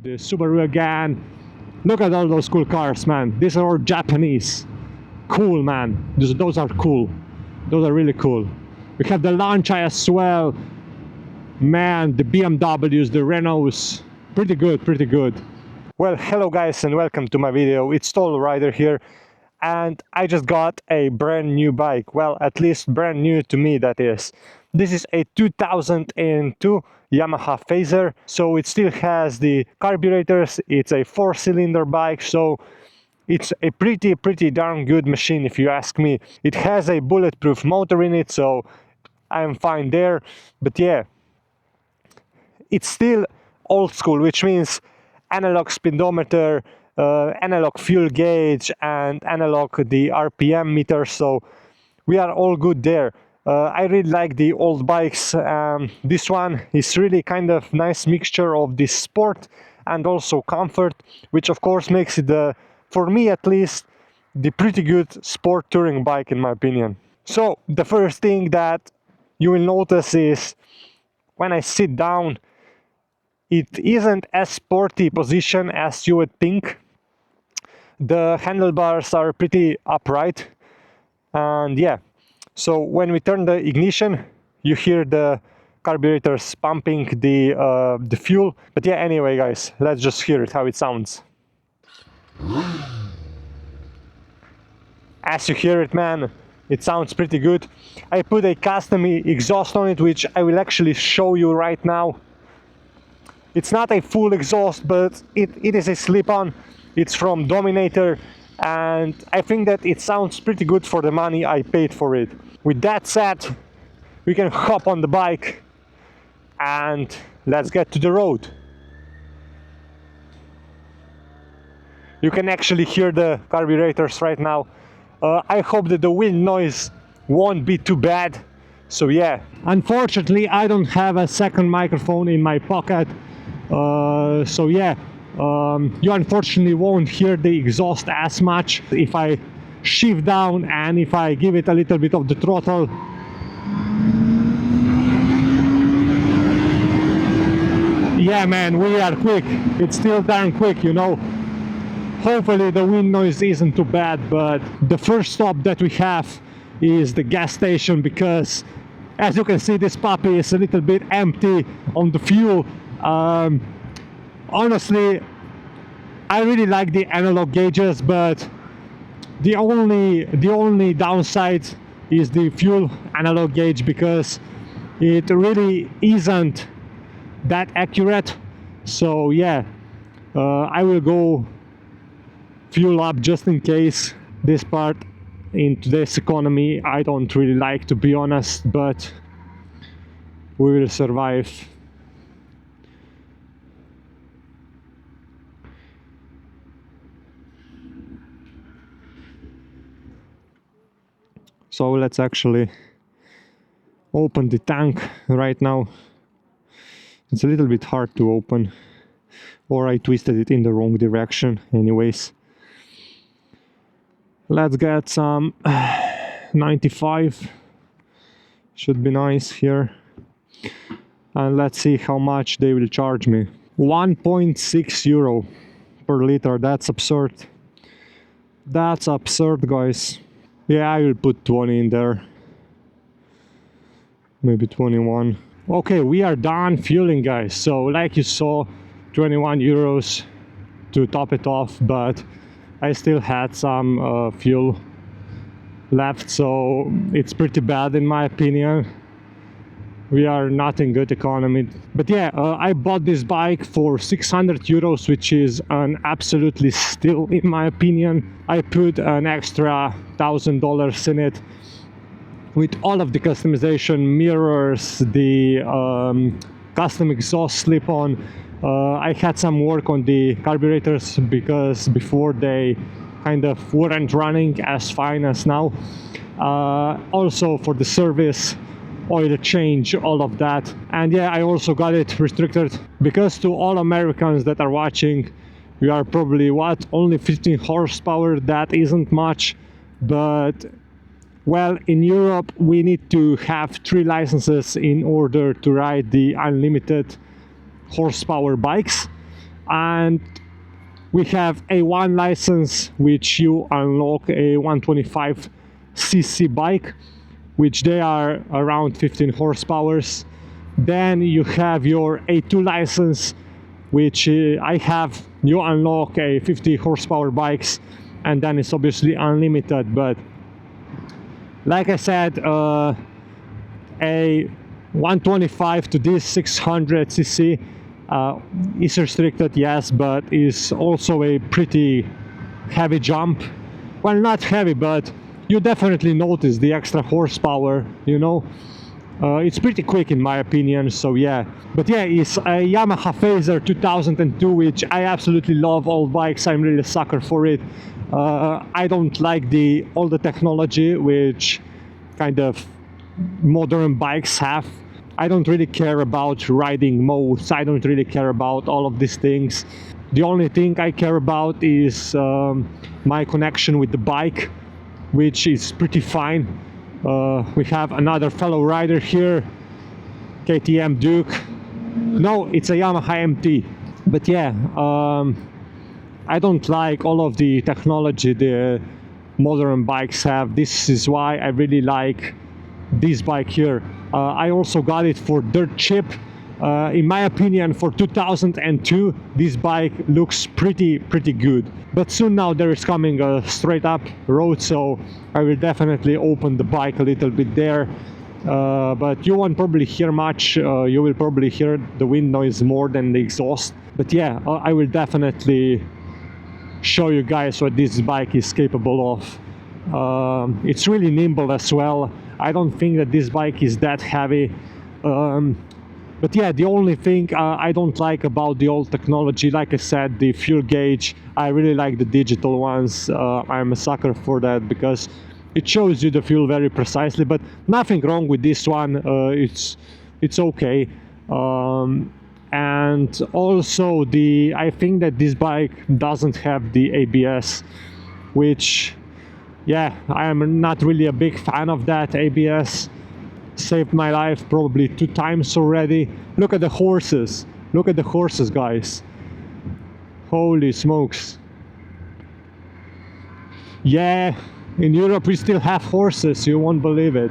the Subaru again. Look at all those cool cars, man. These are all Japanese. Cool, man. Those are cool. Those are really cool. We have the Lancia as well. Man, the BMWs, the Renaults. Pretty good, pretty good. Well, hello guys and welcome to my video. It's Tall Rider here. And I just got a brand new bike. Well, at least brand new to me, that is. This is a 2002 Yamaha Phaser. So it still has the carburetors. It's a 4-cylinder bike. So it's a pretty darn good machine if you ask me. It has a bulletproof motor in it, so I'm fine there. But yeah, it's still old school, which means analog speedometer, analog fuel gauge, and analog the RPM meter, so we are all good there. I really like the old bikes. This one is really kind of nice mixture of the sport and also comfort, which of course makes it, for me at least, the pretty good sport touring bike in my opinion. So the first thing that you will notice is when I sit down, it isn't as sporty position as you would think. The handlebars are pretty upright, and yeah, so when we turn the ignition, you hear the carburetors pumping the fuel. But yeah, anyway guys, let's just hear it, how it sounds. As you hear it, man, it sounds pretty good. I put a custom exhaust on it, which I will actually show you right now. It's not a full exhaust, but it is a slip-on. It's from Dominator, and I think that it sounds pretty good for the money I paid for it. With that said, we can hop on the bike and let's get to the road. You can actually hear the carburetors right now. I hope that the wind noise won't be too bad. So yeah, unfortunately I don't have a second microphone in my pocket. So yeah, you unfortunately won't hear the exhaust as much if I shift down and if I give it a little bit of the throttle. Yeah man, we are quick. It's still darn quick, you know. Hopefully the wind noise isn't too bad, but the first stop that we have is the gas station, because as you can see, this puppy is a little bit empty on the fuel. Honestly, I really like the analog gauges, but the only downside is the fuel analog gauge, because it really isn't that accurate. So yeah, I will go fuel up just in case. This part in today's economy I don't really like, to be honest, but we will survive. So let's actually open the tank right now. It's a little bit hard to open, or I twisted it in the wrong direction. Anyways, let's get some 95. Should be nice here. And let's see how much they will charge me. 1.6 euro per liter. That's absurd. That's absurd, guys. Yeah, I will put 20 in there. Maybe 21. Okay, we are done fueling, guys. So like you saw, 21 euros to top it off, but I still had some fuel left, so it's pretty bad in my opinion. We are not in good economy. But yeah, I bought this bike for 600 euros, which is an absolutely steal in my opinion. I put an extra $1,000 in it with all of the customization, mirrors, the custom exhaust slip-on. I had some work on the carburetors because before they kind of weren't running as fine as now. Also for the service, oil change, all of that. And yeah, I also got it restricted, because to all Americans that are watching, we are probably what, only 15 horsepower. That isn't much, but well, in Europe we need to have 3 licenses in order to ride the unlimited horsepower bikes. And we have a one license, which you unlock a 125cc bike, which they are around 15 horsepower. Then you have your A2 license, which I have. You unlock a 50 horsepower bikes, and then it's obviously unlimited. But like I said, a 125 to this 600cc is restricted, yes, but is also a pretty heavy jump. Well, not heavy, but you definitely notice the extra horsepower, you know. It's pretty quick in my opinion, so yeah. But yeah, it's a Yamaha Phaser 2002, which I absolutely love. Old bikes, I'm really a sucker for it. I don't like all the technology which kind of modern bikes have. I don't really care about riding modes, I don't really care about all of these things. The only thing I care about is my connection with the bike, which is pretty fine. We have another fellow rider here, KTM Duke. No, it's a Yamaha MT. But yeah, I don't like all of the technology the modern bikes have. This is why I really like this bike here. I also got it for dirt cheap. In my opinion, for 2002, this bike looks pretty good. But soon now there is coming a straight up road, so I will definitely open the bike a little bit there. But you won't probably hear much. You will probably hear the wind noise more than the exhaust. But yeah, I will definitely show you guys what this bike is capable of. It's really nimble as well. I don't think that this bike is that heavy. But yeah, the only thing I don't like about the old technology, like I said, the fuel gauge. I really like the digital ones. I'm a sucker for that because it shows you the fuel very precisely. But nothing wrong with this one. It's okay. And also I think that this bike doesn't have the ABS, which, yeah, I am not really a big fan of that. ABS saved my life probably 2 times already. Look at the horses. Look at the horses, guys. Holy smokes. Yeah, in Europe we still have horses, you won't believe it.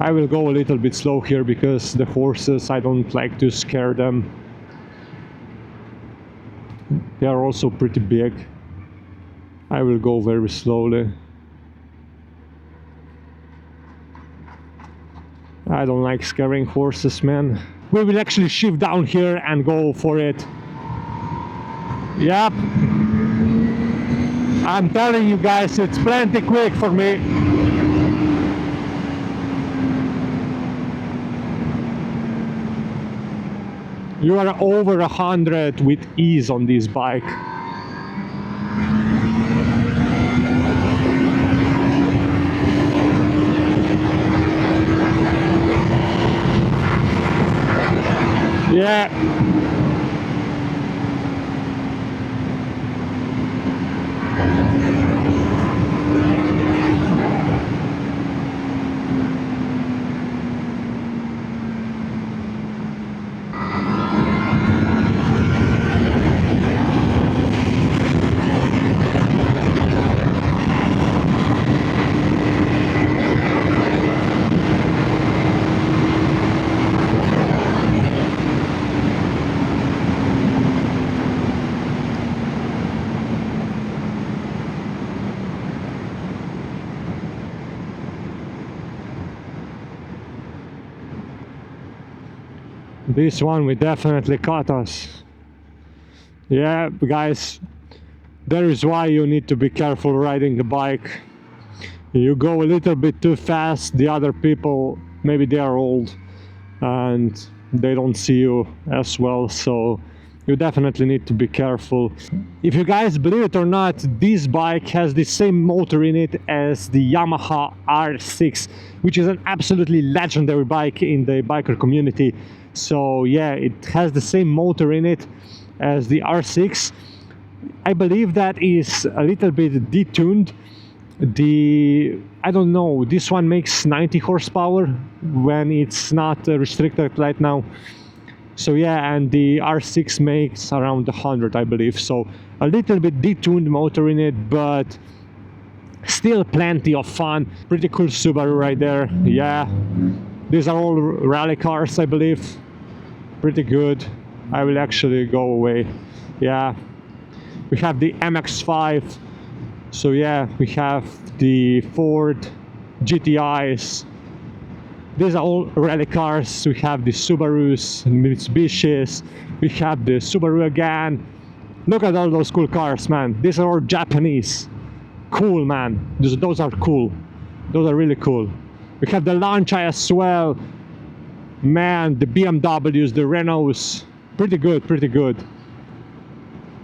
I will go a little bit slow here because the horses, I don't like to scare them. They are also pretty big. I will go very slowly. I don't like scaring horses, man. We will actually shift down here and go for it. Yep. I'm telling you guys, it's plenty quick for me. You are over 100 with ease on this bike. Yeah. This one will definitely cut us. Yeah, guys, there is why you need to be careful riding the bike. You go a little bit too fast, the other people, maybe they are old and they don't see you as well, so you definitely need to be careful. If you guys believe it or not, this bike has the same motor in it as the Yamaha R6, which is an absolutely legendary bike in the biker community. So yeah, it has the same motor in it as the R6. I believe that is a little bit detuned. I don't know, this one makes 90 horsepower when it's not restricted right now. So yeah, and the R6 makes around 100, I believe. So a little bit detuned motor in it, but still plenty of fun. Pretty cool Subaru right there. Yeah, these are all rally cars, I believe. Pretty good. I will actually go away. Yeah, we have the MX-5. So yeah, we have the Ford GTIs. These are all rally cars. We have the Subarus and Mitsubishis. We have the Subaru again. Look at all those cool cars, man. These are all Japanese. Cool, man. Those are cool. Those are really cool. We have the Lancia as well. Man, the BMWs, the Renaults. Pretty good, pretty good.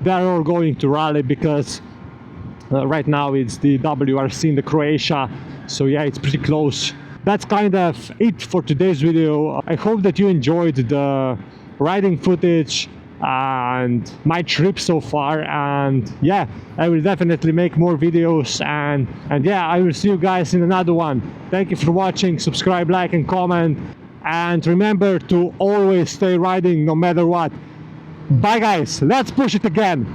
They're all going to rally because right now it's the WRC in the Croatia. So yeah, it's pretty close. That's kind of it for today's video. I hope that you enjoyed the riding footage and my trip so far, and yeah, I will definitely make more videos, and yeah, I will see you guys in another one. Thank you for watching. Subscribe, like and comment, and remember to always stay riding no matter what. Bye guys, let's push it again.